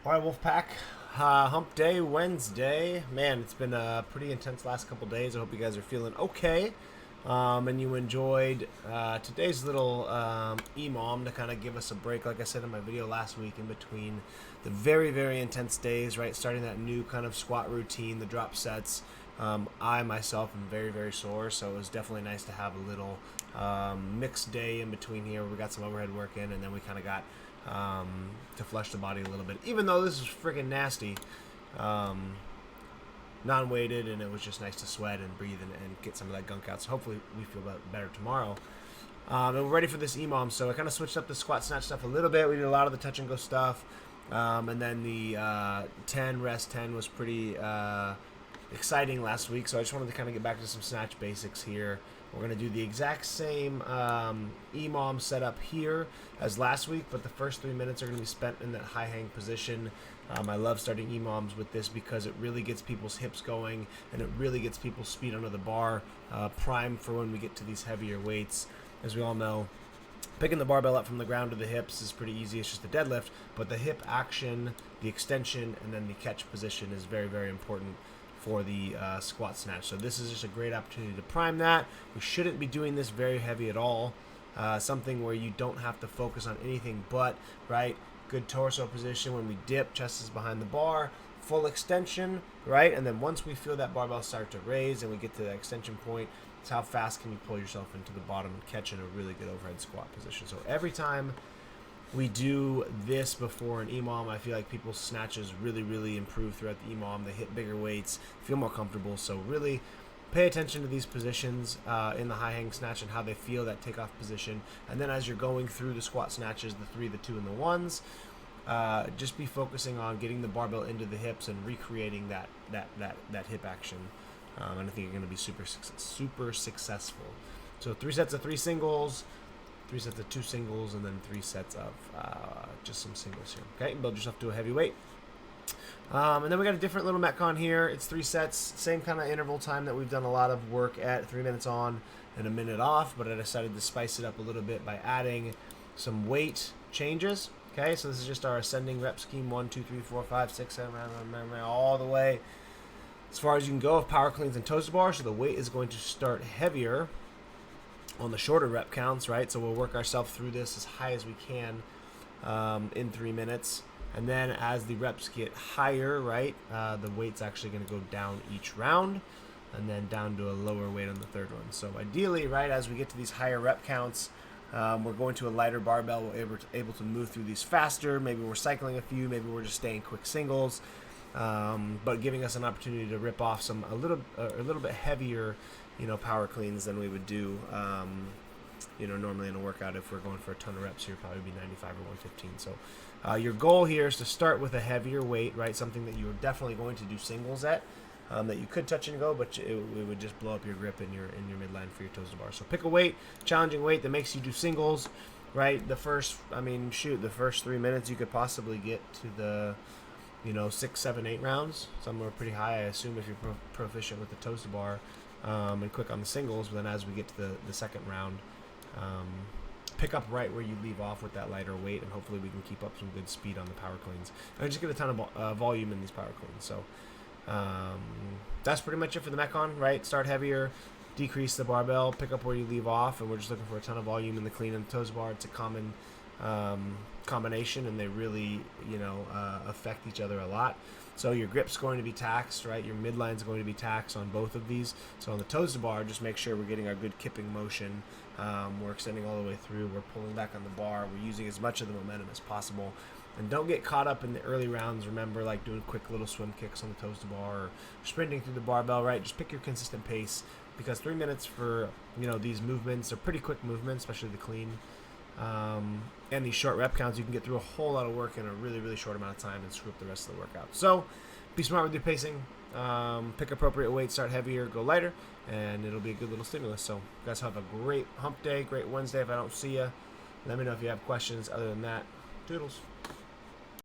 All right, Wolfpack. Hump Day Wednesday. Man, it's been a pretty intense last couple days. I hope you guys are feeling okay. And you enjoyed today's little EMOM to kind of give us a break, like I said in my video last week, in between the very, very intense days, right? Starting that new kind of squat routine, the drop sets. I myself am very, very sore, so it was definitely nice to have a little mixed day in between here. We got some overhead work in, and then we kind of got to flush the body a little bit. Even though this is freaking nasty, non-weighted, and it was just nice to sweat and breathe and get some of that gunk out. So hopefully we feel better tomorrow. And we're ready for this EMOM. So I kind of switched up the squat snatch stuff a little bit. We did a lot of the touch and go stuff. And then the 10 rest 10 was pretty exciting last week. So I just wanted to kind of get back to some snatch basics here. We're going to do the exact same EMOM setup here as last week, but the first 3 minutes are going to be spent in that high hang position. I love starting EMOMs with this because it really gets people's hips going, and it really gets people's speed under the bar primed for when we get to these heavier weights. As we all know, picking the barbell up from the ground to the hips is pretty easy. It's just a deadlift, but the hip action, the extension, and then the catch position is very, very important for the squat snatch. So this is just a great opportunity to prime that. We shouldn't be doing this very heavy at all. Something where you don't have to focus on anything but, right? Good torso position. When we dip, chest is behind the bar, full extension, right? And then once we feel that barbell start to raise and we get to that extension point, it's how fast can you pull yourself into the bottom and catch in a really good overhead squat position. So every time we do this before an EMOM, I feel like people's snatches really, really improve throughout the EMOM. They hit bigger weights, feel more comfortable. So really pay attention to these positions in the high hang snatch and how they feel that takeoff position. And then as you're going through the squat snatches, the 3, the 2, and the 1s, just be focusing on getting the barbell into the hips and recreating that hip action. And I think you're going to be super successful. So 3 sets of 3 singles, 3 sets of 2 singles, and then 3 sets of just some singles here. Okay, build yourself to a heavy weight. And then we got a different little Metcon here. It's 3 sets, same kind of interval time that we've done a lot of work at, 3 minutes on and a minute off, but I decided to spice it up a little bit by adding some weight changes. Okay, so this is just our ascending rep scheme, 1, 2, 3, 4, 5, 6, 7, all the way as far as you can go with power cleans and toes to bar. So the weight is going to start heavier on the shorter rep counts, right? So we'll work ourselves through this as high as we can in 3 minutes. And then as the reps get higher, right, the weight's actually going to go down each round and then down to a lower weight on the third one. So ideally, right, as we get to these higher rep counts, we're going to a lighter barbell. We're able to move through these faster. Maybe we're cycling a few. Maybe we're just staying quick singles. But giving us an opportunity to rip off a little bit heavier, power cleans than we would do, normally in a workout. If we're going for a ton of reps here, probably be 95 or 115. So your goal here is to start with a heavier weight, right? Something that you're definitely going to do singles at, that you could touch and go, but it would just blow up your grip in your midline for your toes to bar. So pick a weight, challenging weight that makes you do singles, right? The first 3 minutes you could possibly get to the 6, 7, 8 rounds. Some are pretty high, I assume, if you're proficient with the toes to bar and quick on the singles. But then as we get to the second round, pick up right where you leave off with that lighter weight, and hopefully we can keep up some good speed on the power cleans and just get a ton of volume in these power cleans. So that's pretty much it for the Metcon, right? Start heavier, decrease the barbell, pick up where you leave off, and we're just looking for a ton of volume in the clean and the toes bar. It's a common combination, and they really affect each other a lot. So your grip's going to be taxed, right? Your midline's going to be taxed on both of these. So on the toes to bar, just make sure we're getting our good kipping motion. We're extending all the way through. We're pulling back on the bar. We're using as much of the momentum as possible. And don't get caught up in the early rounds. Remember, like doing quick little swim kicks on the toes to bar or sprinting through the barbell, right? Just pick your consistent pace, because 3 minutes for these movements are pretty quick movements, especially the clean. And these short rep counts, you can get through a whole lot of work in a really, really short amount of time and screw up the rest of the workout. So be smart with your pacing, pick appropriate weight, start heavier, go lighter, and it'll be a good little stimulus. So you guys have a great hump day, great Wednesday. If I don't see you, let me know if you have questions. Other than that, toodles.